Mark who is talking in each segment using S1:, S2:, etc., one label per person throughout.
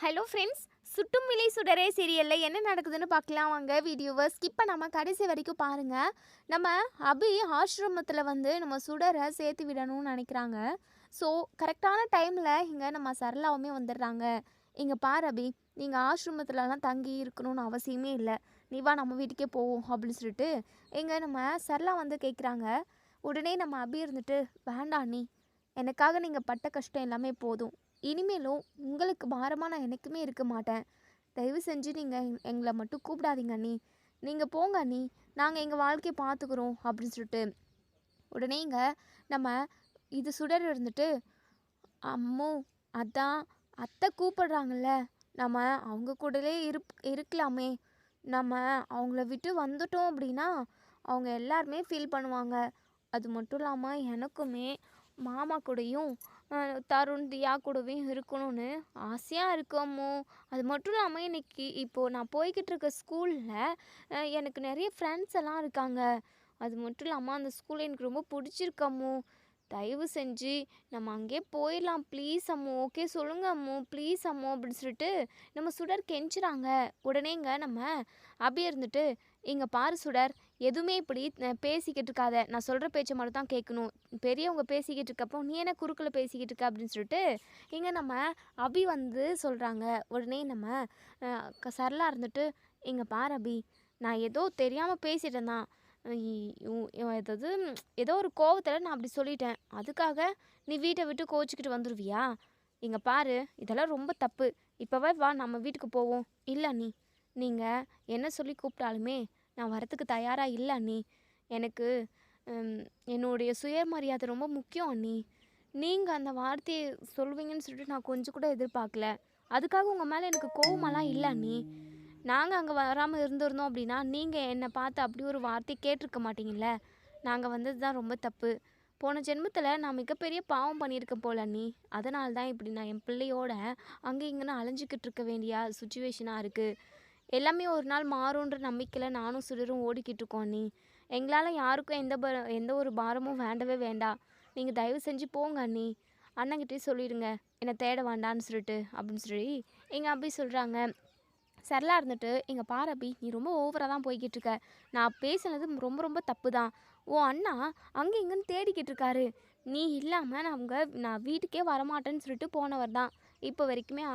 S1: Hello friends, சுட்டும் விலை சுடரே சீரியலில் என்ன நடக்குதுன்னு பார்க்கலாம் வாங்க. வீடியோவை ஸ்கிப் பண்ணாமல் கடைசி வரைக்கும் பாருங்கள். நம்ம அபி ஆசிரமத்தில் நம்ம சுடரை சேர்த்து விடணும்னு நினைக்கிறாங்க. ஸோ கரெக்டான டைமில் இங்கே நம்ம சரளாவுமே வந்துடுறாங்க. இங்கே பாரு அபி, நீங்கள் ஆசிரமத்துலலாம் தங்கி இருக்கணும்னு அவசியமே இல்லை, நீ வா நம்ம வீட்டுக்கே போவோம் அப்படின்னு சொல்லிட்டு இங்கே நம்ம சரளா கேட்குறாங்க. உடனே நம்ம அபி இருந்துட்டு, வேண்டாம் நீ, எனக்காக நீங்கள் பட்ட கஷ்டம் எல்லாமே போதும், இனிமேலும் உங்களுக்கு பாரமாக நான் எனக்குமே இருக்க மாட்டேன், தயவு செஞ்சு நீங்கள் எங்களை மட்டும் கூப்பிடாதீங்க அண்ணி, நீங்கள் போங்க அண்ணி, நாங்கள் எங்கள் வாழ்க்கையை பார்த்துக்குறோம் அப்படின்னு சொல்லிட்டு உடனே இங்கே நம்ம இது சுடர் இருந்துட்டு, அம்மோ அதான் அத்தை கூப்பிடுறாங்கல்ல, நம்ம அவங்க கூடலே இருக்கலாமே, நம்ம அவங்கள விட்டு வந்துட்டோம் அப்படின்னா அவங்க எல்லாருமே ஃபீல் பண்ணுவாங்க, அது மட்டும் இல்லாமல் எனக்குமே மாமா கூடயும் தருண் தியா கூடவும் இருக்கணும்னு ஆசையாக இருக்கமோ. அது மட்டும் இல்லாமல் இன்னைக்கு இப்போது நான் போய்கிட்டு இருக்க ஸ்கூலில் எனக்கு நிறைய ஃப்ரெண்ட்ஸ் எல்லாம் இருக்காங்க, அது மட்டும் இல்லாமல் அந்த ஸ்கூல் எனக்கு ரொம்ப பிடிச்சிருக்கம்மோ, தயவு செஞ்சு நம்ம அங்கேயே போயிடலாம் ப்ளீஸ் அம்மோ, ஓகே சொல்லுங்கள் அம்மோ ப்ளீஸ் அம்மோ அப்படின்னு சொல்லிட்டு நம்ம சுடர் கெஞ்சுறாங்க. உடனேங்க நம்ம அபி இருந்துட்டு, இங்கே பாரு சுடர், எதுவுமே இப்படி பேசிக்கிட்டு இருக்காத, நான் சொல்கிற பேச்சை மட்டும் தான் கேட்கணும், பெரியவங்க பேசிக்கிட்டு இருக்கப்போ நீ என்ன குறுக்கில் பேசிக்கிட்டு இருக்க அப்படின்னு சொல்லிட்டு இங்கே நம்ம அபி சொல்கிறாங்க. உடனே நம்ம சரளா இருந்துட்டு, இங்கே பாரு அபி, நான் ஏதோ தெரியாமல் பேசிட்டேன் தான், ஏதாவது ஏதோ ஒரு கோவத்தில் நான் அப்படி சொல்லிட்டேன், அதுக்காக நீ வீட்டை விட்டு கோச்சிக்கிட்டு வந்துடுவியா? இங்கே பாரு, இதெல்லாம் ரொம்ப தப்பு, இப்போவே வா நம்ம வீட்டுக்கு போவோம். இல்லை அண்ணி, நீங்கள் என்ன சொல்லி கூப்பிட்டாலுமே நான் வரத்துக்கு தயாராக இல்லை அண்ணி, எனக்கு என்னுடைய சுயமரியாதை ரொம்ப முக்கியம் அண்ணி, நீங்கள் அந்த வார்த்தையை சொல்வீங்கன்னு சொல்லிட்டு நான் கொஞ்சம் கூட எதிர்பார்க்கல, அதுக்காக உங்கள் மேலே எனக்கு கோவமெல்லாம் இல்லை அண்ணி, நாங்கள் அங்கே வராமல் இருந்திருந்தோம் அப்படின்னா நீங்கள் என்னை பார்த்து அப்படி ஒரு வார்த்தையை கேட்டிருக்க மாட்டீங்கல்ல, நாங்கள் வந்தது தான் ரொம்ப தப்பு, போன ஜென்மத்தில் நான் மிகப்பெரிய பாவம் பண்ணியிருக்கேன் போல அண்ணி, அதனால தான் இப்படி நான் என் பிள்ளையோட அங்கே இங்கேன்னு அலைஞ்சிக்கிட்டு இருக்க வேண்டிய சுச்சுவேஷனாக இருக்குது, எல்லாமே ஒரு நாள் மாறுன்ற நம்பிக்கையில் நானும் சுடரும் ஓடிக்கிட்டு இருக்கோம் அண்ணி, எங்களால் யாருக்கும் எந்த ஒரு பாரமும் வேண்டவே வேண்டாம், நீங்கள் தயவு செஞ்சு போங்க அண்ணி, அண்ணங்கிட்டே சொல்லிடுங்க என்னை தேட வேண்டான்னு சொல்லிட்டு அப்படின்னு சொல்லி எங்கள் அப்படி சொல்கிறாங்க. சரளா இருந்துட்டு, இங்கே பாரு அபி, நீ ரொம்ப ஓவராக தான் போய்கிட்டு இருக்க, நான் பேசுனது ரொம்ப ரொம்ப தப்பு தான், ஓ அண்ணா அங்கே இங்கேன்னு தேடிக்கிட்டு இருக்காரு, நீ இல்லாமல் நான் வீட்டுக்கே வரமாட்டேன்னு சொல்லிட்டு போனவர் தான், இப்போ வரைக்குமே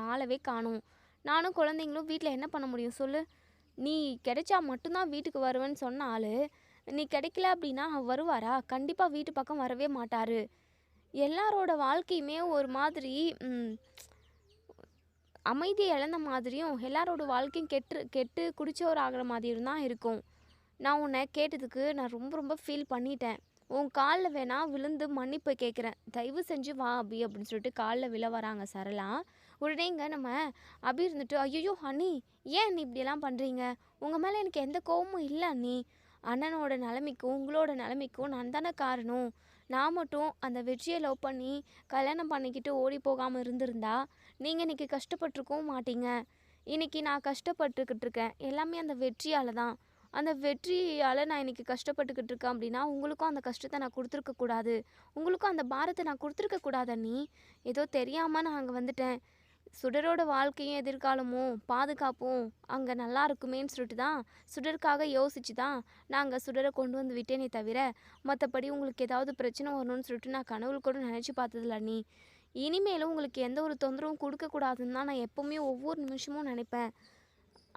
S1: ஆளவே காணும், நானும் குழந்தைங்களும் வீட்டில் என்ன பண்ண முடியும் சொல்லு, நீ கிடைச்சா மட்டும்தான் வீட்டுக்கு வருவேன்னு சொன்ன ஆள், நீ கிடைக்கல அப்படின்னா வருவாரா? கண்டிப்பாக வீட்டு பக்கம் வரவே மாட்டார், எல்லாரோட வாழ்க்கையுமே ஒரு மாதிரி அமைதியை இழந்த மாதிரியும் எல்லாரோட வாழ்க்கையும் கெட்டு குடிச்சவர் ஆகிற மாதிரியும் தான் இருக்கும், நான் உன்னை கேட்டதுக்கு நான் ரொம்ப ரொம்ப ஃபீல் பண்ணிட்டேன், உன் காலில் வேணா விழுந்து மன்னிப்பு கேட்குறேன், தயவு செஞ்சு வா அபி அப்படின்னு சொல்லிட்டு காலில் விழ வராங்க சரளா. உடனே இங்கே நம்ம அபி இருந்துட்டு, ஐயோ அண்ணி, ஏன் அண்ணி இப்படியெல்லாம் பண்ணுறீங்க, உங்கள் மேலே எனக்கு எந்த கோவமும் இல்லை அண்ணி, அண்ணனோட நிலைமைக்கும் உங்களோட நிலைமைக்கும் நான் தானே காரணம், நான் மட்டும் அந்த வெற்றியை லவ் பண்ணி கல்யாணம் பண்ணிக்கிட்டு ஓடி போகாமல் இருந்திருந்தா நீங்கள் இன்றைக்கி கஷ்டப்பட்டுருக்கவும் மாட்டீங்க, இன்றைக்கி நான் கஷ்டப்பட்டுக்கிட்டு இருக்கேன் எல்லாமே அந்த வெற்றியால் தான், அந்த வெற்றியால் நான் இன்றைக்கி கஷ்டப்பட்டுக்கிட்டு இருக்கேன் அப்படின்னா உங்களுக்கும் அந்த கஷ்டத்தை நான் கொடுத்துருக்கக்கூடாது, உங்களுக்கும் அந்த பாரத்தை நான் கொடுத்துருக்கக்கூடாது அண்ணி, ஏதோ தெரியாமல் நான் அங்கே வந்துட்டேன், சுடரோட வாழ்க்கையும் எதிர்காலமும் பாதுகாப்பும் அங்கே நல்லா இருக்குமேன்னு சொல்லிட்டு தான் சுடருக்காக யோசிச்சு தான் நான் அங்கே சுடரை கொண்டு வந்து விட்டேனே தவிர, மற்றபடி உங்களுக்கு ஏதாவது பிரச்சனை வரணும்னு சொல்லிட்டு நான் கனவுல கூட நினச்சி பார்த்ததில்ல அண்ணி, இனிமேலும் உங்களுக்கு எந்த ஒரு தொந்தரவும் கொடுக்கக்கூடாதுன்னு தான் நான் எப்போவுமே ஒவ்வொரு நிமிஷமும் நினைப்பேன்,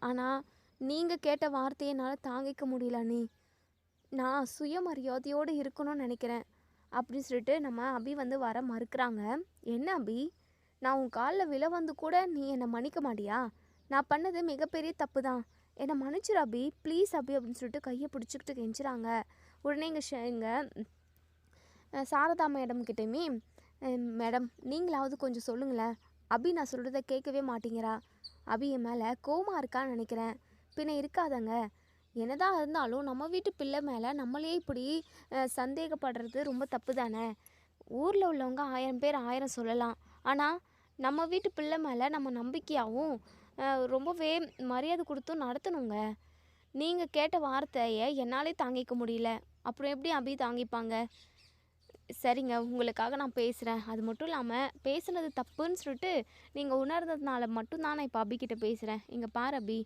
S1: ஆனால் நீங்கள் கேட்ட வார்த்தையை என்னால் தாங்கிக்க முடியல அண்ணி, நான் சுயமரியாதையோடு இருக்கணும்னு நினைக்கிறேன் அப்படின்னு சொல்லிட்டு நம்ம அபி வர மறுக்கிறாங்க. என்ன அபி, நான் உன் காலில் விழ வந்து கூட நீ என்னை மன்னிக்க மாட்டியா, நான் பண்ணது மிகப்பெரிய தப்பு தான், என்னை மன்னிச்சிரு அபி ப்ளீஸ் அபி அப்படின்னு சொல்லிட்டு கையை பிடிச்சிக்கிட்டு கெஞ்சுறாங்க. உடனே இங்கே சாரதா மேடம் கிட்டேயுமே, மேடம் நீங்களாவது கொஞ்சம் சொல்லுங்களேன், அபி நான் சொல்கிறத கேட்கவே மாட்டேங்கிறா, அபி என் மேலே கோவமாக இருக்கான்னு நினைக்கிறேன், பின்ன இருக்காதங்க, என்னதான் இருந்தாலும் நம்ம வீட்டு பிள்ளை மேலே நம்மளே இப்படி சந்தேகப்படுறது ரொம்ப தப்பு தானே, ஊரில் உள்ளவங்க 1000 பேர் 1000 சொல்லலாம், ஆனால் நம்ம வீட்டு பிள்ளை மேலே நம்ம நம்பிக்கையாகவும் ரொம்பவே மரியாதை கொடுத்தும் நடத்தணுங்க, நீங்கள் கேட்ட வார்த்தையை என்னாலே தாங்கிக்க முடியல, அப்புறம் எப்படி அபி தாங்கிப்பாங்க, சரிங்க, உங்களுக்காக நான் பேசுகிறேன். அது மட்டும் இல்லாமல் பேசுனது தப்புன்னு சொல்லிட்டு நீங்கள் உணர்ந்ததுனால மட்டும் தான் நான் இப்போ அபிகிட்ட பேசுகிறேன். இங்கே பாரு அபி,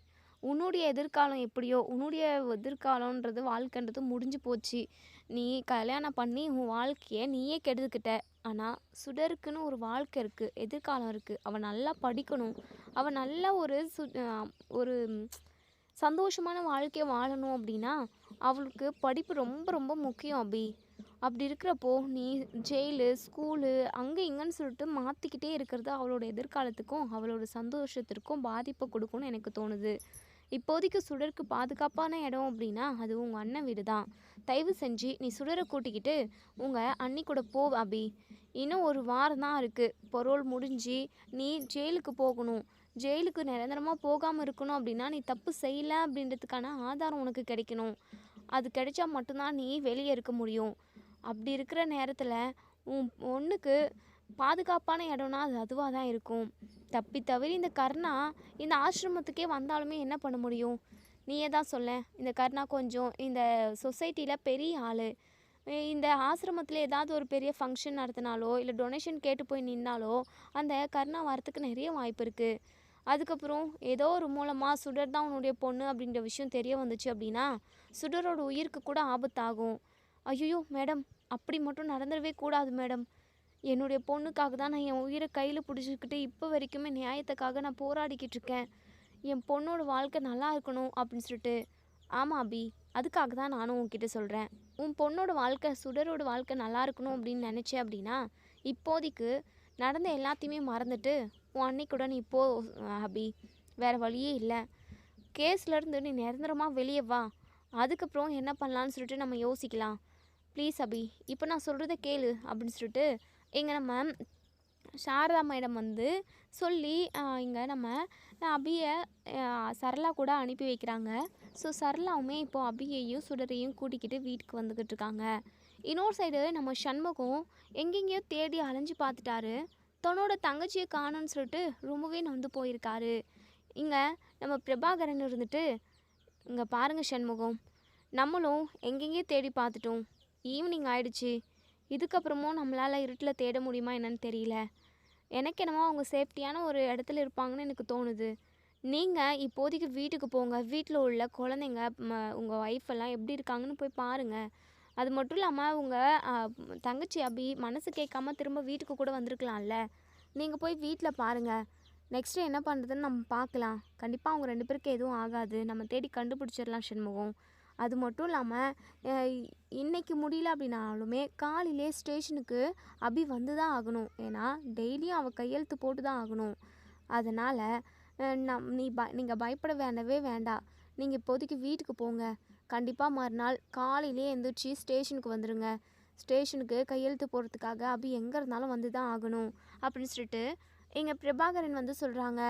S1: உன்னுடைய எதிர்காலம் எப்படியோ, உன்னுடைய எதிர்காலன்றது வாழ்க்கைன்றது முடிஞ்சு போச்சு. நீ கல்யாணம் பண்ணி உன் வாழ்க்கையை நீயே கெடுத்துக்கிட்ட. ஆனால் சுடருக்குன்னு ஒரு வாழ்க்கை இருக்குது, எதிர்காலம் இருக்குது. அவள் நல்லா படிக்கணும், அவள் நல்ல ஒரு சந்தோஷமான வாழ்க்கையை வாழணும் அப்படின்னா அவளுக்கு படிப்பு ரொம்ப ரொம்ப முக்கியம் அபி. அப்படி இருக்கிறப்போ நீ ஜெயிலு, ஸ்கூலு அங்கே இங்கேன்னு சொல்லிட்டு மாற்றிக்கிட்டே இருக்கிறது அவளோட எதிர்காலத்துக்கும் அவளோட சந்தோஷத்திற்கும் பாதிப்பை கொடுக்கும்னு எனக்கு தோணுது. இப்போதைக்கு சுடருக்கு பாதுகாப்பான இடம் அப்படின்னா அது உங்கள் அண்ணன் வீடு தான். தயவு செஞ்சு நீ சுடரை கூட்டிக்கிட்டு உங்கள் அண்ணி கூட போ அபி. இன்னும் ஒரு வாரம் தான் இருக்குது, பரோல் முடிஞ்சு நீ ஜெயிலுக்கு போகணும். ஜெயிலுக்கு நிரந்தரமாக போகாமல் இருக்கணும் அப்படின்னா நீ தப்பு செய்யலை அப்படின்றதுக்கான ஆதாரம் உனக்கு கிடைக்கணும். அது கிடைச்சா மட்டும்தான் நீ வெளியே இருக்க முடியும். அப்படி இருக்கிற நேரத்தில் உன் பொண்ணுக்கு பாதுகாப்பான இடம்னா அது அதுவாக தான் இருக்கும். தப்பி தவறி இந்த கர்ணா இந்த ஆசிரமத்துக்கே வந்தாலுமே என்ன பண்ண முடியும்? நீயே தான் சொல்ல. இந்த கர்ணா கொஞ்சம் இந்த சொசைட்டியில் பெரிய ஆள். இந்த ஆசிரமத்தில் ஏதாவது ஒரு பெரிய ஃபங்க்ஷன் நடத்தினாலோ இல்லை டொனேஷன் கேட்டு போய் நின்னாலோ அந்த கர்ணா வரத்துக்கு நிறைய வாய்ப்பு இருக்குது. அதுக்கப்புறம் ஏதோ ஒரு மூலமாக சுடர் தான் உன்னுடைய பொண்ணு அப்படின்ற விஷயம் தெரிய வந்துச்சு அப்படின்னா சுடரோட உயிருக்கு கூட ஆபத்தாகும். ஐயோ மேடம், அப்படி மட்டும் நடந்துடவே கூடாது மேடம். என்னுடைய பொண்ணுக்காக தான் நான் என் உயிரை கையில் பிடிச்சிக்கிட்டு இப்போ வரைக்குமே நியாயத்துக்காக நான் போராடிக்கிட்டு இருக்கேன். என் பொண்ணோட வாழ்க்கை நல்லா இருக்கணும் அப்படின்னு சொல்லிட்டு. ஆமாம் அபி, அதுக்காக தான் நானும் உன்கிட்ட சொல்கிறேன். உன் பொண்ணோட வாழ்க்கை, சுடரோட வாழ்க்கை நல்லா இருக்கணும் அப்படின்னு நினச்சேன் அப்படின்னா இப்போதைக்கு நடந்த எல்லாத்தையுமே மறந்துட்டு உன் அன்னை கூட நீ போ அபி. வேறு வழியே இல்லை. கேஸ்லேருந்து நீ நிரந்தரமாக வெளியே வா. அதுக்கப்புறம் என்ன பண்ணலான்னு சொல்லிட்டு நம்ம யோசிக்கலாம். ப்ளீஸ் அபி, இப்போ நான் சொல்கிறத கேளு அப்படின்னு சொல்லிட்டு இங்கே நம்ம சாரதா மேடம் வந்து சொல்லி இங்கே நம்ம அபியை சரளா கூட அனுப்பி வைக்கிறாங்க. ஸோ சரளாவுமே இப்போது அபியையும் சுடரையும் கூட்டிக்கிட்டு வீட்டுக்கு வந்துக்கிட்டு இருக்காங்க. இன்னொரு சைடு நம்ம சண்முகம் எங்கெங்கேயோ தேடி அலைஞ்சு பார்த்துட்டாரு. தன்னோட தங்கச்சியை காணும்னு சொல்லிட்டு ரொம்பவே நொந்து போயிருக்காரு. இங்கே நம்ம பிரபாகரன் இருந்துட்டு, இங்கே பாருங்கள் சண்முகம், நம்மளும் எங்கெங்கேயோ தேடி பார்த்துட்டோம். ஈவினிங் ஆயிடுச்சு. இதுக்கப்புறமும் நம்மளால் இருட்டில் தேட முடியுமா என்னன்னு தெரியல. எனக்கு என்னமோ அவங்க சேஃப்டியான ஒரு இடத்துல இருப்பாங்கன்னு எனக்கு தோணுது. நீங்கள் இப்போதைக்கு வீட்டுக்கு போங்க. வீட்டில் உள்ள குழந்தைங்க, உங்கள் ஒய்ஃபெல்லாம் எப்படி இருக்காங்கன்னு போய் பாருங்கள். அது மட்டும் இல்லாமல் உங்கள் தங்கச்சி அபி மனசு கேட்காம திரும்ப வீட்டுக்கு கூட வந்திருக்கலாம்ல. நீங்கள் போய் வீட்டில் பாருங்கள். நெக்ஸ்ட்டு என்ன பண்ணுறதுன்னு நம்ம பார்க்கலாம். கண்டிப்பாக அவங்க 2 பேருக்கு எதுவும் ஆகாது. நம்ம தேடி கண்டுபிடிச்சிடலாம் சண்முகம். அது மட்டும் இல்லாமல் இன்றைக்கி முடியல அப்படின்னாலுமே காலையிலே ஸ்டேஷனுக்கு அபி வந்து தான் ஆகணும். ஏன்னா டெய்லியும் அவள் கையெழுத்து போட்டு தான் ஆகணும். அதனால் நீங்கள் பயப்பட வேண்டாம். நீங்கள் இப்போதைக்கு வீட்டுக்கு போங்க. கண்டிப்பாக மறுநாள் காலையிலே எழுந்திரிச்சி ஸ்டேஷனுக்கு வந்துடுங்க. ஸ்டேஷனுக்கு கையெழுத்து போடுறதுக்காக அபி எங்கே இருந்தாலும் வந்து தான் ஆகணும் அப்படின்னு சொல்லிட்டு இங்கே பிரபாகரன் வந்து சொல்கிறாங்க.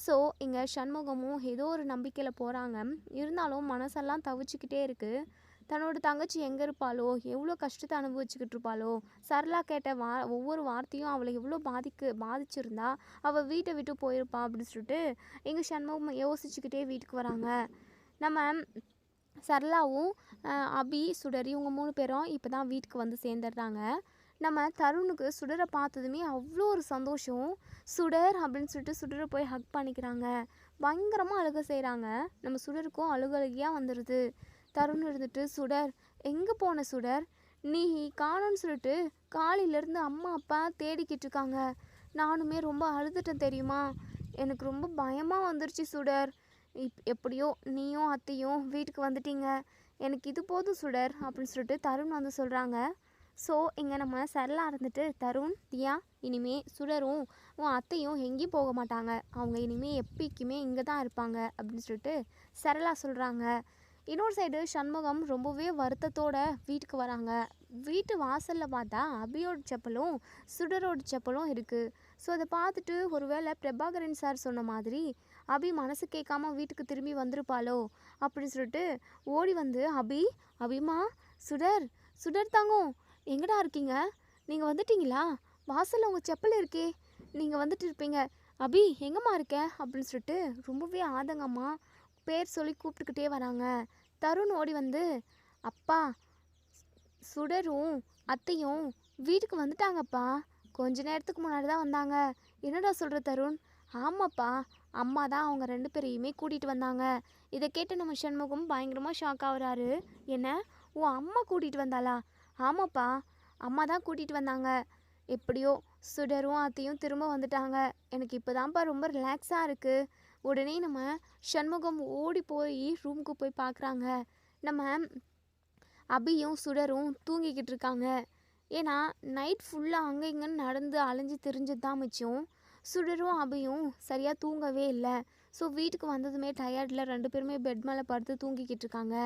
S1: ஸோ இங்கே சண்முகமும் ஏதோ ஒரு நம்பிக்கையில் போகிறாங்க. இருந்தாலும் மனசெல்லாம் தவிச்சிக்கிட்டே இருக்குது. தன்னோட தங்கச்சி எங்கே இருப்பாளோ, எவ்வளோ கஷ்டத்தை அனுபவிச்சுக்கிட்டு இருப்பாளோ, சரளா கேட்ட ஒவ்வொரு வார்த்தையும் அவளை எவ்வளோ பாதிச்சிருந்தா அவள் வீட்டை விட்டு போயிருப்பா அப்படின்னு சொல்லிட்டு இங்கே சண்முகம் யோசிச்சுக்கிட்டே வீட்டுக்கு வராங்க. நம்ம சரளாவும் அபி, சுடர் இவங்க 3 பேரும் இப்போ தான் வீட்டுக்கு வந்து சேர்ந்துடுறாங்க. நம்ம தருணுக்கு சுடரை பார்த்ததுமே அவ்வளோ ஒரு சந்தோஷம். சுடர் அப்படின்னு சொல்லிட்டு சுடரை போய் ஹக் பண்ணிக்கிறாங்க. பயங்கரமாக அழுக செய்கிறாங்க. நம்ம சுடருக்கும் அழுகழுகியாக வந்துடுது. தருண் இருந்துட்டு, சுடர் எங்கே போன சுடர், நீ காணோன்னு சொல்லிட்டு காலையிலேருந்து அம்மா அப்பா தேடிக்கிட்டு இருக்காங்க. நானுமே ரொம்ப அழுதுட்டேன் தெரியுமா. எனக்கு ரொம்ப பயமாக வந்துருச்சு சுடர். எப்படியோ நீயும் அத்தையும் வீட்டுக்கு வந்துட்டீங்க. எனக்கு இது போதும் சுடர் அப்படின்னு சொல்லிட்டு தருண் வந்து சொல்கிறாங்க. ஸோ இங்கே நம்ம சரளா இருந்துட்டு, தருண், தியா, இனிமே சுடரும் உன் அத்தையும் எங்கேயும் போக மாட்டாங்க. அவங்க இனிமேல் எப்போக்குமே இங்கே தான் இருப்பாங்க அப்படின்னு சொல்லிட்டு சரளா சொல்கிறாங்க. இன்னொரு சைடு சண்முகம் ரொம்பவே வருத்தத்தோட வீட்டுக்கு வராங்க. வீட்டு வாசலில் பார்த்தா அபியோட செப்பலும் சுடரோட செப்பலும் இருக்குது. ஸோ அதை பார்த்துட்டு ஒருவேளை பிரபாகரன் சார் சொன்ன மாதிரி அபி மனசு கேட்காம வீட்டுக்கு திரும்பி வந்திருப்பாளோ அப்படின்னு சொல்லிட்டு ஓடி வந்து, அபிமா, சுடர் தங்கம் எங்கடா இருக்கீங்க, நீங்கள் வந்துட்டீங்களா, வாசலில் உங்கள் செப்பல் இருக்கே, நீங்கள் வந்துட்டு இருப்பீங்க, அபி எங்கம்மா இருக்க அப்படின்னு சொல்லிட்டு ரொம்பவே ஆதங்கம்மா பேர் சொல்லி கூப்பிட்டுக்கிட்டே வராங்க. தருண் ஓடி வந்து, அப்பா, சுடரும் அத்தையும் வீட்டுக்கு வந்துட்டாங்கப்பா. கொஞ்ச நேரத்துக்கு முன்னாடி தான் வந்தாங்க. என்னடா சொல்கிற தருண்? ஆமாப்பா, அம்மா தான் அவங்க 2 பேரையுமே கூட்டிகிட்டு வந்தாங்க. இதை கேட்டு நம்ம சண்முகம் பயங்கரமாக ஷாக் ஆகுறாரு. என்ன, உன் அம்மா கூட்டிகிட்டு வந்தாளா? ஆமாப்பா, அம்மா தான் கூட்டிகிட்டு வந்தாங்க. எப்படியோ சுடரும் அத்தையும் திரும்ப வந்துட்டாங்க. எனக்கு இப்போ தான்ப்பா ரொம்ப ரிலாக்ஸாக இருக்குது. உடனே நம்ம சண்முகம் ஓடி போய் ரூமுக்கு போய் பார்க்குறாங்க. நம்ம அபியும் சுடரும் தூங்கிக்கிட்டு இருக்காங்க. ஏன்னா நைட் ஃபுல்லாக அங்கே இங்கேன்னு நடந்து அலைஞ்சு திரிஞ்சது தான் மிச்சம். சுடரும் அபியும் சரியாக தூங்கவே இல்லை. ஸோ வீட்டுக்கு வந்ததுமே டயர்டில் 2 பேருமே பெட் மேலே படுத்து தூங்கிக்கிட்டு இருக்காங்க.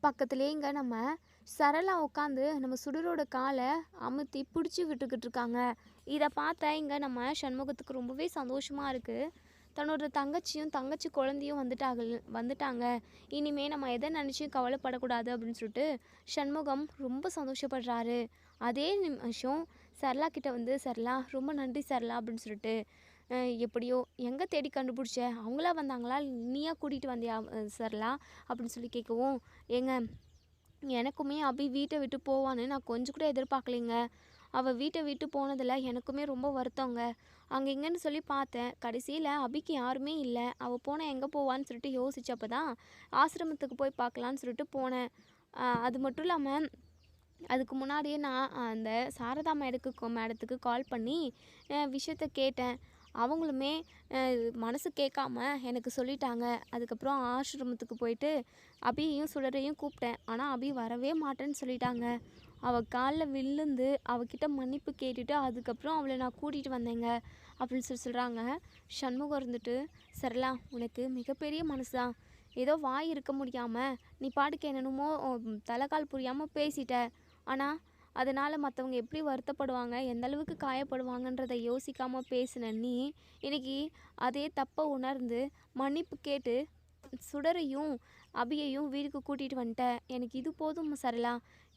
S1: பக்கத்துலேயே இங்கே நம்ம சரளா உட்காந்து நம்ம சுடரோட காலை அமுத்தி பிடிச்சி விட்டுக்கிட்டு இருக்காங்க. இதை பார்த்தா இங்கே நம்ம சண்முகத்துக்கு ரொம்பவே சந்தோஷமாக இருக்குது. தன்னோட தங்கச்சி குழந்தையும் வந்துட்டாங்க. இனிமே நம்ம எதை நினச்சியும் கவலைப்படக்கூடாது அப்படின்னு சொல்லிட்டு சண்முகம் ரொம்ப சந்தோஷப்படுறாரு. அதே நிமிஷம் சரளா கிட்ட வந்து, சரளா ரொம்ப நன்றி சரளா அப்படின்னு சொல்லிட்டு, எப்படியோ எங்கே தேடி கண்டுபிடிச்ச, அவங்களா வந்தாங்களா நீயா கூட்டிகிட்டு வந்தியா சரளா அப்படின்னு சொல்லி கேட்கவும், ஏங்க எனக்குமே அபி வீட்டை விட்டு போவான்னு நான் கொஞ்சம் கூட எதிர்பார்க்கலைங்க. அவள் வீட்டை விட்டு போனதில் எனக்குமே ரொம்ப வருத்தங்க. அங்கே இங்கேன்னு சொல்லி பார்த்தேன். கடைசியில் அபிக்கு யாருமே இல்லை. அவள் போனால் எங்கே போவான்னு சொல்லிட்டு யோசிச்சப்போ தான் ஆசிரமத்துக்கு போய் பார்க்கலான்னு சொல்லிட்டு போனேன். அது மட்டும் இல்லாமல் அதுக்கு முன்னாடியே நான் அந்த சாரதா மேடத்துக்கு கால் பண்ணி விஷயத்த கேட்டேன். அவங்களுமே மனசு கேட்காம எனக்கு சொல்லிட்டாங்க. அதுக்கப்புறம் ஆசிரமத்துக்கு போயிட்டு அபியையும் சுடரையும் கூப்பிட்டேன். ஆனால் அபி வரவே மாட்டேன்னு சொல்லிட்டாங்க. அவள் காலில் விழுந்து அவகிட்ட மன்னிப்பு கேட்டுட்டு அதுக்கப்புறம் அவளை நான் கூட்டிகிட்டு வந்தேங்க அப்படின்னு சொல்கிறாங்க. சண்முகம் இருந்துட்டு, சரளா உனக்கு மிகப்பெரிய மனசு தான். ஏதோ வாய் இருக்க முடியாமல் நீ பாட்டுக்கு என்னென்னமோ தலைக்கால் புரியாமல் பேசிட்ட. ஆனால் அதனால் மற்றவங்க எப்படி வருத்தப்படுவாங்க, எந்த அளவுக்கு காயப்படுவாங்கன்றதை யோசிக்காமல் பேசின நீ இன்னைக்கு அதே தப்பை உணர்ந்து மன்னிப்பு கேட்டு சுடரையும் அபியையும் வீட்டுக்கு கூட்டிகிட்டு வந்துட்டேன். எனக்கு இது போதும் சரளா.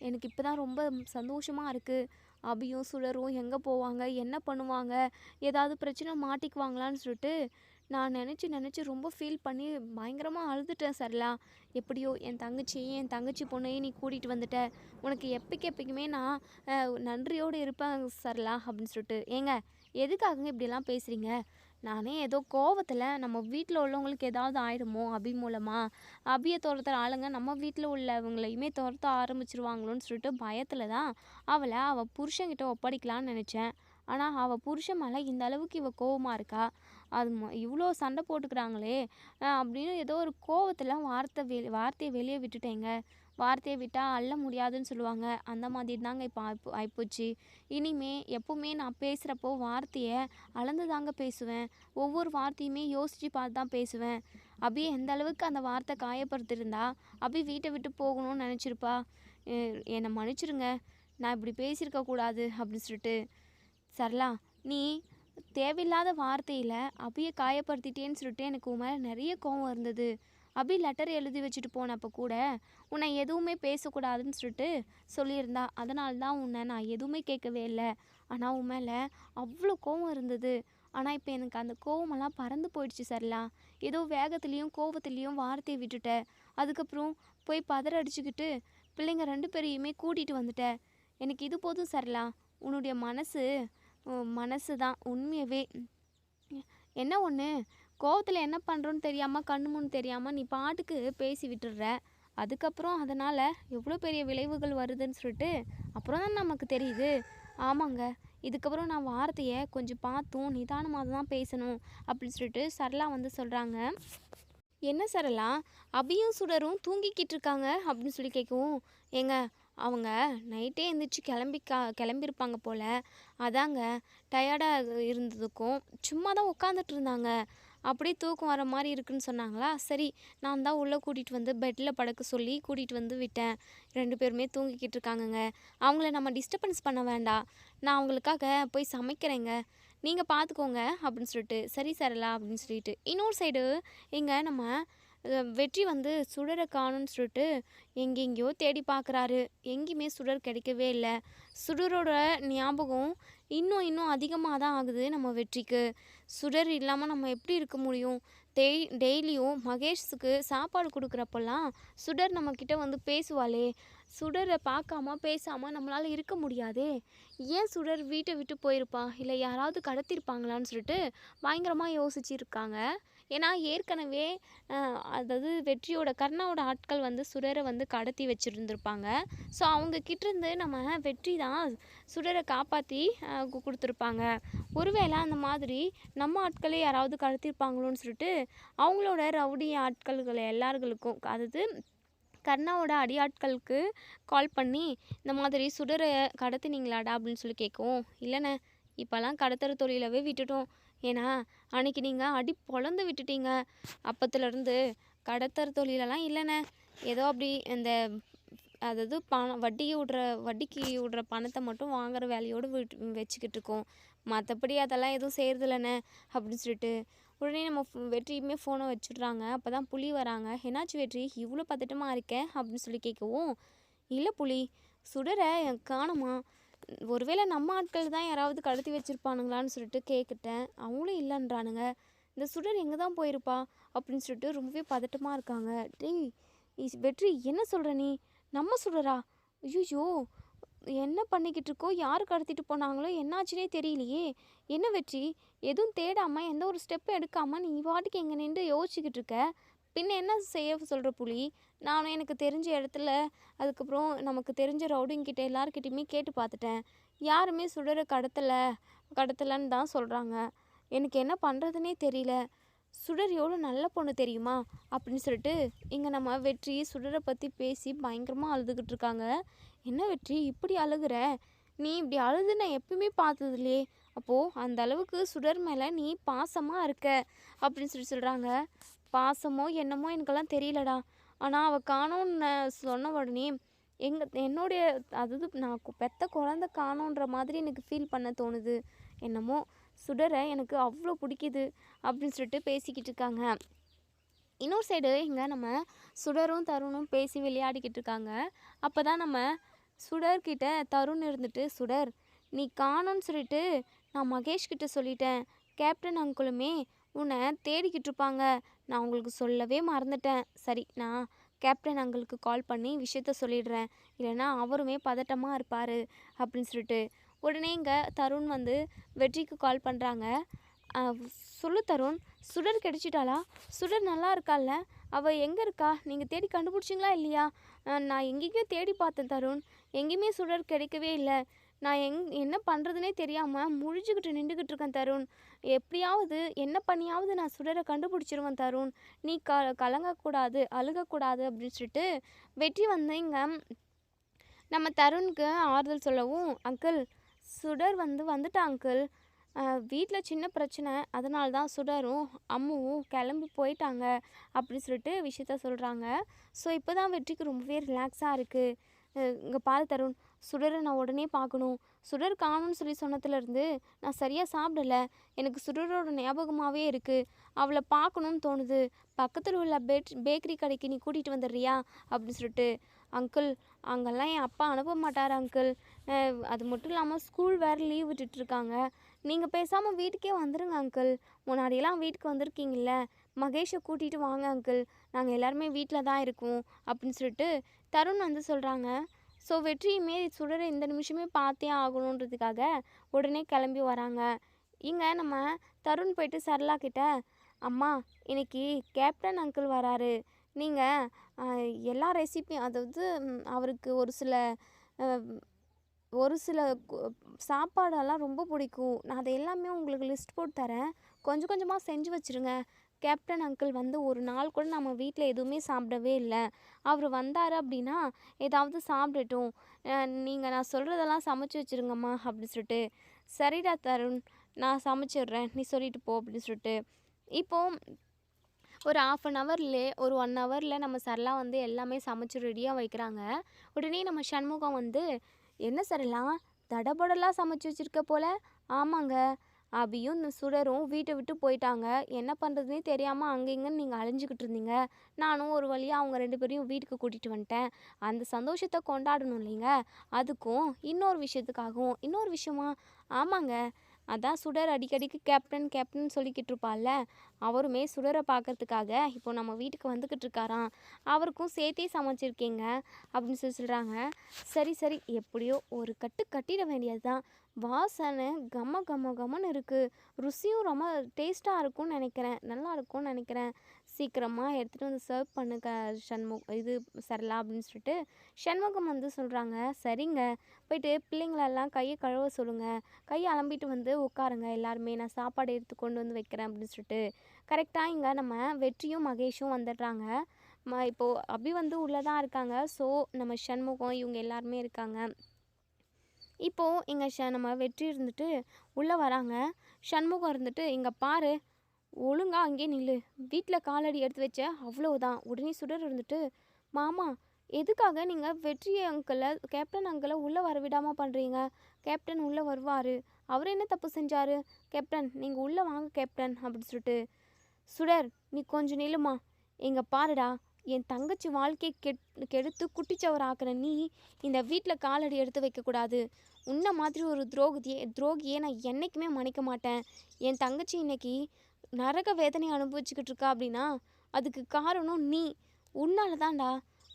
S1: எனக்கு இப்போ தான் ரொம்ப சந்தோஷமாக இருக்குது. அபியும் சுடரும் எங்கே போவாங்க, என்ன பண்ணுவாங்க, ஏதாவது பிரச்சனை மாட்டிக்குவாங்களான்னு சொல்லிட்டு நான் நினச்சி ரொம்ப ஃபீல் பண்ணி பயங்கரமாக அழுதுட்டேன் சரளா. எப்படியோ என் தங்கச்சி பொண்ணையும் நீ கூட்டிகிட்டு வந்துட்ட. உனக்கு எப்போக்குமே நான் நன்றியோடு இருப்பேன் சரளா அப்படின்னு சொல்லிட்டு. ஏங்க எதுக்காகங்க இப்படியெல்லாம் பேசுகிறீங்க? நானே ஏதோ கோவத்தில் நம்ம வீட்டில் உள்ளவங்களுக்கு ஏதாவது ஆயிடுமோ அபி மூலமாக, அபியை துரத்துற ஆளுங்க நம்ம வீட்டில் உள்ளவங்களையுமே துரத்த ஆரம்பிச்சிருவாங்களோன்னு சொல்லிட்டு பயத்தில் தான் அவள் புருஷன்கிட்ட ஒப்படைக்கலான்னு நினச்சேன். ஆனால் அவள் புருஷன் மேலே இந்த அளவுக்கு இவள் கோவமாக இருக்கா. அது இவ்வளோ சண்டை போட்டுக்கிறாங்களே அப்படின்னு ஏதோ ஒரு கோவத்தில் வார்த்தையை வெளியே விட்டுட்டேங்க. வார்த்தையை விட்டால் அள்ள முடியாதுன்னு சொல்லுவாங்க. அந்த மாதிரி தாங்க இப்போ ஆயிப்போச்சு. இனிமே எப்பவுமே நான் பேசுகிறப்போ வார்த்தையை அளந்து தாங்க பேசுவேன். ஒவ்வொரு வார்த்தையுமே யோசித்து பார்த்து தான் பேசுவேன். அபியை எந்த அளவுக்கு அந்த வார்த்தை காயப்படுத்திருந்தா அபி வீட்டை விட்டு போகணும்னு நினச்சிருப்பா. என்னை மன்னிச்சிருங்க, நான் இப்படி பேசியிருக்க கூடாது அப்படின்னு சொல்லிட்டு. சரளா, நீ தேவையில்லாத வார்த்தையில் அபியை காயப்படுத்திட்டேன்னு சொல்லிட்டு எனக்கு உன் மேலே நிறைய கோவம் இருந்தது. அபி லெட்டர் எழுதி வச்சுட்டு போனப்போ கூட உன்னை எதுவுமே பேசக்கூடாதுன்னு சொல்லிட்டு சொல்லியிருந்தா. அதனால தான் உன்னை நான் எதுவுமே கேட்கவே இல்லை. ஆனால் உன் மேலே அவ்வளோ கோவம் இருந்தது. ஆனால் இப்போ எனக்கு அந்த கோவமெல்லாம் பறந்து போயிடுச்சு சரளா. ஏதோ வேகத்துலேயும் கோவத்துலேயும் வார்த்தையை விட்டுட்டேன். அதுக்கப்புறம் போய் பதற அடிச்சுக்கிட்டு பிள்ளைங்க 2 பேரையுமே கூட்டிகிட்டு வந்துட்டேன். எனக்கு இது போதும் சரளா. உன்னுடைய மனசு தான் உண்மையவே. என்ன ஒன்று, கோவத்தில் என்ன பண்ணுறோன்னு தெரியாமல் கண்ணு முன்னு தெரியாமல் நீ பாட்டுக்கு பேசி விட்டுடுற. அதுக்கப்புறம் அதனால் எவ்வளோ பெரிய விளைவுகள் வருதுன்னு சொல்லிட்டு அப்புறம் தான் நமக்கு தெரியுது. ஆமாங்க, இதுக்கப்புறம் நான் வார்த்தையை கொஞ்சம் பார்த்தும் நிதானமாக தான் பேசணும் அப்படின்னு சொல்லிட்டு சரளா வந்து சொல்கிறாங்க. என்ன சரளா, அபியும் சுடரும் தூங்கிக்கிட்டு இருக்காங்க அப்படின்னு சொல்லி கேட்கவும், ஏங்க அவங்க நைட்டே எழுந்திரிச்சு கிளம்பியிருப்பாங்க போல். அதாங்க டயர்டாக இருந்ததுக்கும் சும்மா தான் உட்காந்துட்டு இருந்தாங்க. அப்படியே தூக்கம் வர மாதிரி இருக்குன்னு சொன்னாங்களா, சரி நான் தான் உள்ளே கூட்டிகிட்டு வந்து பெட்டில் படுக்க சொல்லி கூட்டிகிட்டு வந்து விட்டேன். 2 பேருமே தூங்கிக்கிட்டு இருக்காங்கங்க. அவங்கள நம்ம டிஸ்டர்பன்ஸ் பண்ண வேண்டாம். நான் அவங்களுக்காக போய் சமைக்கிறேங்க, நீங்கள் பார்த்துக்கோங்க அப்படின்னு சொல்லிட்டு. சரி சரளா அப்படின்னு சொல்லிட்டு இன்னொரு சைடு இங்கே நம்ம வெற்றி வந்து சுடரை காணும்னு சொல்லிட்டு எங்கெங்கேயோ தேடி பார்க்குறாரு. எங்கேயுமே சுடர் கிடைக்கவே இல்லை. சுடரோட ஞாபகம் இன்னும் அதிகமாக தான் ஆகுது நம்ம வெற்றிக்கு. சுடர் இல்லாமல் நம்ம எப்படி இருக்க முடியும்? டெய்லியும் மகேஷுக்கு சாப்பாடு கொடுக்குறப்பெல்லாம் சுடர் நம்மக்கிட்ட வந்து பேசுவாளே, சுடரை பார்க்காம பேசாமல் நம்மளால் இருக்க முடியாதே. ஏன் சுடர் வீட்டை விட்டு போயிருப்பா? இல்லை யாராவது கடத்திருப்பாங்களான்னு சொல்லிட்டு பயங்கரமாக யோசிச்சிருக்காங்க. ஏன்னா ஏற்கனவே அதாவது வெற்றியோட கர்ணாவோட ஆட்கள் வந்து சுடரை வந்து கடத்தி வச்சுருந்துருப்பாங்க. ஸோ அவங்க கிட்டேருந்து நம்ம வெற்றி தான் சுடரை காப்பாற்றி கொடுத்துருப்பாங்க. ஒருவேளை அந்த மாதிரி நம்ம ஆட்களே யாராவது கடத்திருப்பாங்களோன்னு சொல்லிட்டு அவங்களோட ரவுடி ஆட்கள்கள் எல்லார்களுக்கும், அதாவது கர்ணாவோட அடியாட்களுக்கு கால் பண்ணி இந்த மாதிரி சுடரை கடத்தினீங்களாடா அப்படின்னு சொல்லி கேட்கவும், இல்லைண்ணே இப்போல்லாம் கடத்துற தொழிலவே விட்டுட்டோம். ஏன்னா அன்னைக்கு நீங்கள் அடி பொழந்து விட்டுட்டீங்க. அப்பத்துலேருந்து கடத்துற தொழிலெல்லாம் இல்லைண்ணே. ஏதோ அப்படி இந்த அதாவது பணம் வட்டிக்கு விடுற பணத்தை மட்டும் வாங்குற வேலையோடு வச்சுக்கிட்டு இருக்கோம். மற்றபடி அதெல்லாம் எதுவும் செய்கிறதில்லண்ணே அப்படின்னு சொல்லிட்டு உடனே நம்ம வெற்றியுமே ஃபோனை வச்சுடுறாங்க. அப்போ தான் புலி வராங்க. என்னாச்சு வெற்றி, இவ்வளோ பதட்டமாக இருக்கேன் அப்படின்னு சொல்லி கேட்கவும், இல்லை புலி, சுடரை காணுமா, ஒருவேளை நம்ம ஆட்கள் தான் யாராவது கடத்தி வச்சுருப்பானுங்களான்னு சொல்லிட்டு கேட்குட்டேன். அவங்களும் இல்லைன்றானுங்க. இந்த சுடர் எங்கே தான் போயிருப்பா அப்படின்னு சொல்லிட்டு ரொம்பவே பதட்டமாக இருக்காங்க. டேய் வெற்றி, என்ன சொல்கிற நீ? நம்ம சுடரா? ஐயோ, என்ன பண்ணிக்கிட்டு இருக்கோ, யார் கடத்திட்டு போனாங்களோ, என்னாச்சுனே தெரியலையே. என்ன வெற்றி, எதுவும் தேடாமல் எந்த ஒரு ஸ்டெப் எடுக்காமல் நீ பாட்டுக்கு எங்கே நின்று யோசிச்சுக்கிட்டு இருக்க? பின்ன என்ன செய்ய சொல்கிற புலி? நானும் எனக்கு தெரிஞ்ச இடத்துல, அதுக்கப்புறம் நமக்கு தெரிஞ்ச ரவுடிங்கிட்ட எல்லாருக்கிட்டையுமே கேட்டு பார்த்துட்டேன். யாருமே சுடரை கடத்தலைன்னு தான் சொல்கிறாங்க. எனக்கு என்ன பண்ணுறதுனே தெரியல. சுடர் எவ்வளோ நல்ல பொண்ணு தெரியுமா அப்படின்னு சொல்லிட்டு இங்கே நம்ம வெற்றி சுடரை பற்றி பேசி பயங்கரமாக அழுதுகிட்டு இருக்காங்க. என்ன வெற்றி இப்படி அழுகுற? நீ இப்படி அழுது நான் எப்பவுமே பார்த்ததில்லையே. அப்போது அந்த அளவுக்கு சுடர் மேலே நீ பாசமாக இருக்க அப்படின்னு சொல்கிறாங்க. பாசமோ என்னமோ எனக்கெல்லாம் தெரியலடா. ஆனால் அவள் காணோன்னு சொன்ன உடனே என்னுடைய அதாவது நான் பெத்த குழந்தை காணோன்ற மாதிரி எனக்கு ஃபீல் பண்ண தோணுது. என்னமோ சுடரை எனக்கு அவ்வளோ பிடிக்குது அப்படின்னு சொல்லிட்டு பேசிக்கிட்டு இருக்காங்க. இன்னொரு சைடு இங்கே நம்ம சுடரும் தருணும் பேசி விளையாடிக்கிட்டு இருக்காங்க. அப்போ தான் நம்ம சுடர்கிட்ட தருண் இருந்துட்டு, சுடர் நீ காணோன்னு சொல்லிட்டு நான் மகேஷ்கிட்ட சொல்லிட்டேன். கேப்டன் அங்குளுமே உன்னை தேடிக்கிட்டு இருப்பாங்க. நான் உங்களுக்கு சொல்லவே மறந்துட்டேன். சரி, நான் கேப்டன் அங்கிளுக்கு கால் பண்ணி விஷயத்த சொல்லிடுறேன். இல்லைன்னா அவருமே பதட்டமாக இருப்பார் அப்படின்னு சொல்லிட்டு உடனே இங்கே தருண் வந்து வெற்றிக்கு கால் பண்ணுறாங்க. சொல்லு தருண், சுடர் கிடைச்சிட்டாளா? சுடர் நல்லா இருக்கால்ல? அவள் எங்கே இருக்கா? நீங்கள் தேடி கண்டுபிடிச்சிங்களா இல்லையா? நான் எங்கேயோ தேடி பார்த்தேன் தருண், எங்கேயுமே சுடர் கிடைக்கவே இல்லை. நான் என்ன பண்ணுறதுனே தெரியாமல் முழிச்சுக்கிட்டு நின்றுக்கிட்டு இருக்கேன் தருண். எப்படியாவது என்ன பண்ணியாவது நான் சுடரை கண்டுபிடிச்சிருவேன் தருண். நீ கலங்கக்கூடாது, அழுகக்கூடாது அப்படின்னு சொல்லிட்டு வெற்றி வந்து இங்கே நம்ம தருணுக்கு ஆறுதல் சொல்லவும், அங்கிள் சுடர் வந்துட்டா அங்கிள். வீட்டில் சின்ன பிரச்சனை, அதனால தான் சுடரும் அம்முவும் கிளம்பி போயிட்டாங்க அப்படின்னு சொல்லிட்டு விஷயத்த சொல்கிறாங்க. ஸோ இப்போ தான் வெற்றிக்கு ரொம்பவே ரிலாக்ஸாக இருக்குது. இங்கே பாரு தருண், சுடரை நான் உடனே பார்க்கணும். சுடர் காணும்னு சொல்லி சொன்னதுலேருந்து நான் சரியாக சாப்பிடலை. எனக்கு சுடரோட ஞாபகமாகவே இருக்குது. அவளை பார்க்கணுன்னு தோணுது. பக்கத்தில் உள்ள பேக்கரி கடைக்கு நீ கூட்டிகிட்டு வந்துடுறியா அப்படின்னு சொல்லிட்டு. அங்கிள், அங்கெல்லாம் என் அப்பா அனுப்ப மாட்டார் அங்கிள். அது மட்டும் இல்லாமல் ஸ்கூல் வேறு லீவ் விட்டுட்ருக்காங்க. நீங்கள் பேசாமல் வீட்டுக்கே வந்துடுங்க அங்கிள். முன்னாடியெல்லாம் வீட்டுக்கு வந்திருக்கீங்கள, மகேஷை கூட்டிகிட்டு வாங்க அங்கிள். நாங்கள் எல்லாருமே வீட்டில் தான் இருக்கோம் அப்படின்னு சொல்லிட்டு தருண் வந்து சொல்கிறாங்க. ஸோ வெற்றியுமே சுடரை இந்த நிமிஷமே பார்த்தே ஆகணுன்றதுக்காக உடனே கிளம்பி வராங்க. இங்கே நம்ம தருண் போயிட்டு சரளா கிட்ட, அம்மா இன்னைக்கு கேப்டன் அங்கிள் வராரு. நீங்கள் எல்லா ரெசிபியும், அதாவது அவருக்கு ஒரு சில சாப்பாடெல்லாம் ரொம்ப பிடிக்கும். நான் அதை எல்லாமே உங்களுக்கு லிஸ்ட் போட்டு தரேன். கொஞ்சம் கொஞ்சமாக செஞ்சு வச்சுருங்க. கேப்டன் அங்கிள் வந்து ஒரு நாள் கூட நம்ம வீட்டில் எதுவுமே சாப்பிடவே இல்லை. அவர் வந்தார் அப்படின்னா ஏதாவது சாப்பிடட்டும். நீங்கள் நான் சொல்கிறதெல்லாம் சமைச்சு வச்சுருங்கம்மா அப்படின்னு சொல்லிட்டு. சரிடா தருண், நான் சமைச்சிடுறேன், நீ சொல்லிட்டு போ அப்படின்னு சொல்லிட்டு. இப்போது ஒரு 1/2 ஹவர்லேயே ஒரு 1 ஹவரில் நம்ம சரளா வந்து எல்லாமே சமைச்சு ரெடியாக வைக்கிறாங்க. உடனே நம்ம சண்முகம் வந்து, என்ன சரளா தடபடலாம் சமைச்சு வச்சுருக்க போல்? ஆமாங்க, அபியும் இந்த சுடரும் வீட்டை விட்டு போயிட்டாங்க. என்ன பண்ணுறதுனே தெரியாமல் அங்கே இங்கேன்னு நீங்கள் அலைஞ்சிக்கிட்டு இருந்தீங்க. நானும் ஒரு வழியாக அவங்க 2 பேரையும் வீட்டுக்கு கூட்டிகிட்டு வந்துட்டேன். அந்த சந்தோஷத்தை கொண்டாடணும் இல்லைங்க, அதுக்கும் இன்னொரு விஷயத்துக்காகவும். இன்னொரு விஷயமா? ஆமாங்க, அதான் சுடர் அடிக்கடிக்கு கேப்டன் கேப்டன் சொல்லிக்கிட்டு இருப்பாள்ல, அவருமே சுடரை பார்க்கறதுக்காக இப்போ நம்ம வீட்டுக்கு வந்துக்கிட்டு இருக்காராம். அவருக்கும் சேர்த்தே சமைச்சிருக்கீங்க அப்படின்னு சொல்கிறாங்க. சரி சரி, எப்படியோ ஒரு கட்டு கட்டிட வேண்டியது தான். வாசனை கம கம கமன்னு இருக்குது. ருசியும் ரொம்ப டேஸ்ட்டாக இருக்கும்னு நினைக்கிறேன், நல்லா இருக்கும்னு நினைக்கிறேன். சீக்கிரமாக எடுத்துகிட்டு வந்து சர்வ் பண்ணுங்க இது சரளா அப்படின்னு சொல்லிட்டு சண்முகம் வந்து சொல்கிறாங்க. சரிங்க, போயிட்டு பிள்ளைங்களெல்லாம் கையை கழுவ சொல்லுங்கள், கையை அலம்பிட்டு வந்து உட்காருங்க எல்லாருமே, நான் சாப்பாடு எடுத்து கொண்டு வந்து வைக்கிறேன் அப்படின்னு சொல்லிட்டு கரெக்டாக இங்கே நம்ம வெற்றியும் மகேஷும் வந்துடுறாங்க. இப்போது அபி வந்து உள்ளே தான் இருக்காங்க. ஸோ நம்ம சண்முகம் இவங்க எல்லாருமே இருக்காங்க. இப்போது இங்கே நம்ம வெற்றி இருந்துட்டு உள்ளே வராங்க. சண்முகம் இருந்துட்டு, இங்கே பாரு, ஒழுங்கா அங்கேயே நில்லு, வீட்டில் காலடி எடுத்து வச்ச அவ்வளோதான். உடனே சுடர் இருந்துட்டு, மாமா எதுக்காக நீங்கள் வெற்றி அங்கிளை கேப்டன் அங்கிளை உள்ளே வர விடாமல் பண்ணுறீங்க? கேப்டன் உள்ளே வருவார், அவர் என்ன தப்பு செஞ்சார்? கேப்டன் நீங்கள் உள்ளே வாங்க கேப்டன் அப்படின்னு சொல்லிட்டு. சுடர் நீ கொஞ்சம் நில்லுமா, எங்கே பாருடா, என் தங்கச்சி வாழ்க்கையை கெடுத்து குட்டிச்சவர் ஆக்கிற நீ இந்த வீட்டில் காலடி எடுத்து வைக்கக்கூடாது. உன்ன மாதிரி ஒரு துரோகியை நான் என்றைக்குமே மன்னிக்க மாட்டேன். என் தங்கச்சி இன்னைக்கு நரக வேதனை அனுபவிச்சுக்கிட்டு இருக்கா அப்படின்னா அதுக்கு காரணம் நீ. உன்னால தான்டா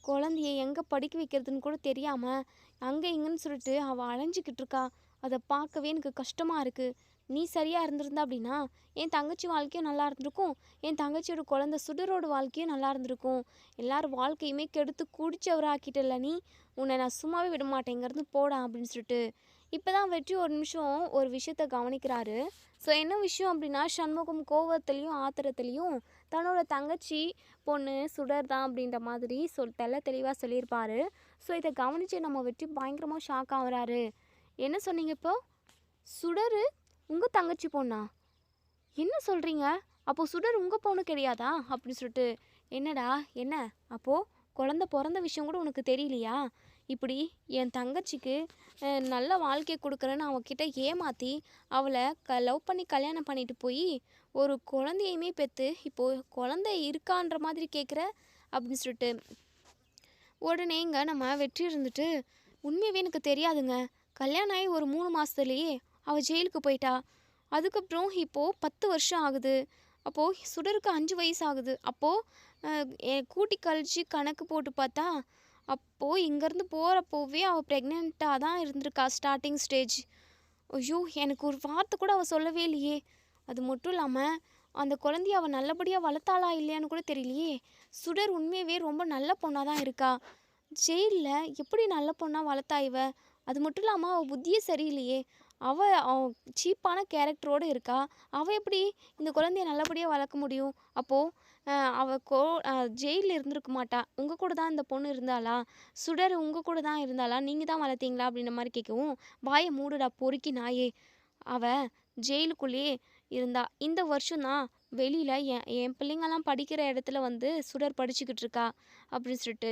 S1: குழந்தைய எங்கே படிக்க வைக்கிறதுன்னு கூட தெரியாமல் அங்கே இங்கேன்னு சொல்லிட்டு அவள் அலைஞ்சிக்கிட்டு இருக்கா. அதை பார்க்கவே எனக்கு கஷ்டமாக இருக்குது. நீ சரியாக இருந்திருந்தா அப்படின்னா என் தங்கச்சி வாழ்க்கையும் நல்லா இருந்திருக்கும், என் தங்கச்சியோட குழந்தை சுடரோட வாழ்க்கையும் நல்லா இருந்திருக்கும். எல்லாரும் வாழ்க்கையுமே கெடுத்து குடிச்சவராக்கிட்டல நீ. உன்னை நான் சும்மாவே விட மாட்டேன், இங்கேருந்து போடா அப்படின்னு சொல்லிட்டு. இப்போ தான் வெற்றி ஒரு நிமிஷம் ஒரு விஷயத்த கவனிக்கிறாரு. ஸோ என்ன விஷயம் அப்படின்னா, சண்முகம் கோவத்துலேயும் ஆத்திரத்துலேயும் தன்னோட தங்கச்சி பொண்ணு சுடர் தான் அப்படின்ற மாதிரி தெளிவாக சொல்லியிருப்பாரு. ஸோ இதை கவனித்து நம்ம வெற்றி பயங்கரமாக ஷாக் ஆகுறாரு. என்ன சொன்னீங்க இப்போ? சுடர் உங்கள் தங்கச்சி பொண்ணா? என்ன சொல்கிறீங்க? அப்போது சுடர் உங்கள் பொண்ணு கிடையாதா அப்படின்னு சொல்லிட்டு. என்னடா என்ன அப்போது குழந்த பிறந்த விஷயம் கூட உனக்கு தெரியலையா? இப்படி என் தங்கச்சிக்கு நல்ல வாழ்க்கையை கொடுக்குறேன்னு அவகிட்ட ஏமாற்றி அவளை லவ் பண்ணி கல்யாணம் பண்ணிட்டு போய் ஒரு குழந்தையுமே பெற்று இப்போது குழந்தை இருக்கான்ற மாதிரி கேட்குற அப்படின்னு சொல்லிட்டு. உடனே இங்கே நம்ம வெற்றி இருந்துட்டு, உண்மையாகவே எனக்கு தெரியாதுங்க, கல்யாணம் ஆகி ஒரு 3 மாதத்துலேயே அவள் ஜெயிலுக்கு போயிட்டா. அதுக்கப்புறம் இப்போது 10 வருஷம் ஆகுது. அப்போது சுடருக்கு 5 வயசு ஆகுது. அப்போது கூட்டி கழிச்சு கணக்கு போட்டு பார்த்தா அப்போது இங்கேருந்து போகிறப்போவே அவள் ப்ரெக்னெண்ட்டாக தான் இருந்திருக்கா, ஸ்டார்டிங் ஸ்டேஜ். ஐயோ, எனக்கு ஒரு வார்த்தை கூட அவள் சொல்லவே இல்லையே. அது மட்டும் இல்லாமல் அந்த குழந்தைய அவள் நல்லபடியாக வளர்த்தாளா இல்லையான்னு கூட தெரியலையே. சுடர் உண்மையாகவே ரொம்ப நல்ல பொண்ணாக தான் இருக்கா. ஜெயிலில் எப்படி நல்ல பொண்ணாக வளர்த்தா இவ? அது மட்டும் இல்லாமல் அவள் புத்தியே சரியில்லையே. அவள் சீப்பான கேரக்டரோடு இருக்கா. அவள் எப்படி இந்த குழந்தைய நல்லபடியாக வளர்க்க முடியும்? அப்போது அவள் ஜெயிலில் இருந்திருக்க மாட்டா. உங்கள் கூட தான் இந்த பொண்ணு இருந்தாளா? சுடர் உங்கள் கூட தான் இருந்தாளா? நீங்கள் தான் வளர்த்தீங்களா அப்படின்ற மாதிரி கேட்கவும், வாயை மூடுடா பொறுக்கி நாயே, அவள் ஜெயிலுக்குள்ளேயே இருந்தா. இந்த வருஷம்தான் வெளியில் என் பிள்ளைங்கள்லாம் படிக்கிற இடத்துல வந்து சுடர் படிச்சுக்கிட்டு இருக்கா அப்படின்னு சொல்லிட்டு.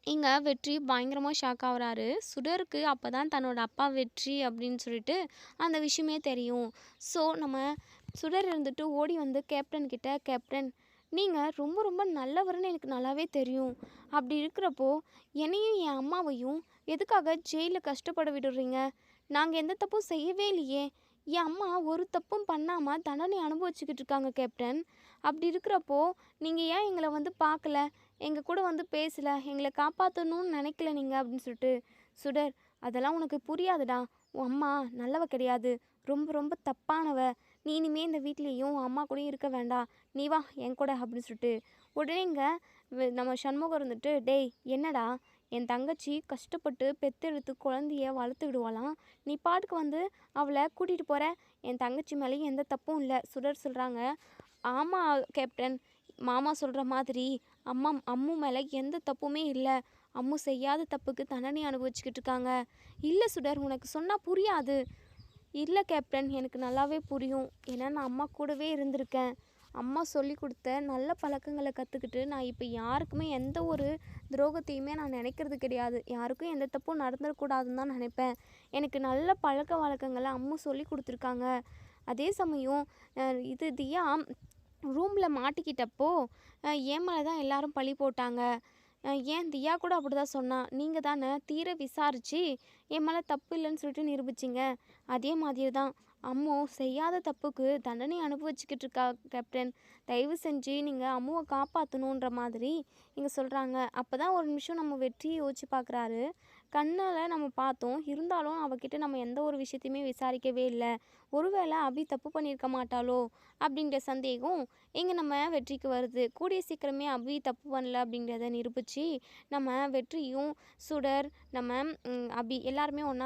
S1: இங்கே வெற்றி பயங்கரமாக ஷாக் ஆகுறாரு. சுடருக்கு அப்போ தான் தன்னோட அப்பா வெற்றி அப்படின்னு சொல்லிட்டு அந்த விஷயமே தெரியும். ஸோ நம்ம சுடர் இருந்துட்டு ஓடி வந்து கேப்டன் கிட்ட, கேப்டன் நீங்கள் ரொம்ப ரொம்ப நல்லவர்னு எனக்கு நல்லாவே தெரியும். அப்படி இருக்கிறப்போ என்னையும் என் அம்மாவையும் எதுக்காக ஜெயிலில் கஷ்டப்பட விடுறீங்க? நாங்கள் எந்த தப்பும் செய்யவே இல்லையே. என் அம்மா ஒரு தப்பும் பண்ணாமல் தண்டனை அனுபவிச்சுக்கிட்டு இருக்காங்க கேப்டன். அப்படி இருக்கிறப்போ நீங்கள் ஏன் எங்களை வந்து பார்க்கல, எங்கள் கூட வந்து பேசலை, எங்களை காப்பாற்றணும்னு நினைக்கல நீங்கள் அப்படின்னு சொல்லிட்டு. சுடர் அதெல்லாம் உனக்கு புரியாதுடா. உன் அம்மா நல்லவ கிடையாது, ரொம்ப ரொம்ப தப்பானவ. நீ இனிமே இந்த வீட்லேயும் அம்மா கூடயும் இருக்க வேண்டாம், நீ வா என் கூட அப்படின்னு சொல்லிட்டு. உடனே இங்கே நம்ம சண்முகம் இருந்துட்டு, டேய் என்னடா, என் தங்கச்சி கஷ்டப்பட்டு பெத்தெடுத்து குழந்தைய வளர்த்து விடுவாளாம், நீ பாட்டுக்கு வந்து அவளை கூட்டிகிட்டு போகிற. என் தங்கச்சி மேலேயும் எந்த தப்பும் இல்லை. சுடர் சொல்கிறாங்க, ஆமாம் கேப்டன், மாமா சொல்கிற மாதிரி அம்மு மேலே எந்த தப்புமே இல்லை. அம்மு செய்யாத தப்புக்கு தண்டனை அனுபவிச்சுக்கிட்டு இருக்காங்க. இல்லை சுடர், உனக்கு சொன்னால் புரியாது. இல்லை கேப்டன், எனக்கு நல்லாவே புரியும். ஏன்னா நான் அம்மா கூடவே இருந்திருக்கேன். அம்மா சொல்லி கொடுத்த நல்ல பழக்கங்களை கற்றுக்கிட்டு நான் இப்போ யாருக்குமே எந்த ஒரு துரோகத்தையுமே நான் நினைக்கிறது கிடையாது. யாருக்கும் எந்த தப்பும் நடந்துடக்கூடாதுன்னு தான் நினைப்பேன். எனக்கு நல்ல பழக்க வழக்கங்களை அம்மா சொல்லி கொடுத்துருக்காங்க. அதே சமயம் தியா ரூமில் மாட்டிக்கிட்டப்போ என் மேலே தான் எல்லாரும் பழி போட்டாங்க. ஏன் தியா கூட அப்படி தான் சொன்னா. நீங்கள் தானே தீர விசாரித்து என் மேலே தப்பு இல்லைன்னு சொல்லிட்டு நிரூபிச்சிங்க. அதே மாதிரி தான் அம்மு செய்யாத தப்புக்கு தண்டனை அனுபவிச்சுக்கிட்டு இருக்கா கேப்டன். தயவு செஞ்சு நீங்கள் அம்முவை காப்பாற்றணுன்ற மாதிரி இங்கே சொல்கிறாங்க. அப்போ தான் ஒரு நிமிஷம் நம்ம வெற்றியை யோசிச்சு பார்க்குறாரு. கண்ணால் நம்ம பார்த்தோம், இருந்தாலும் அவகிட்ட நம்ம எந்த ஒரு விஷயத்தையுமே விசாரிக்கவே இல்லை. ஒருவேளை அபி தப்பு பண்ணியிருக்க மாட்டாளோ அப்படின்ற சந்தேகம் இங்கே நம்ம வெற்றிக்கு வருது. கூடிய சீக்கிரமே அபி தப்பு பண்ணல அப்படிங்கிறத நிரூபித்து நம்ம வெற்றியும் சுடர் நம்ம அபி எல்லாருமே ஒன்றா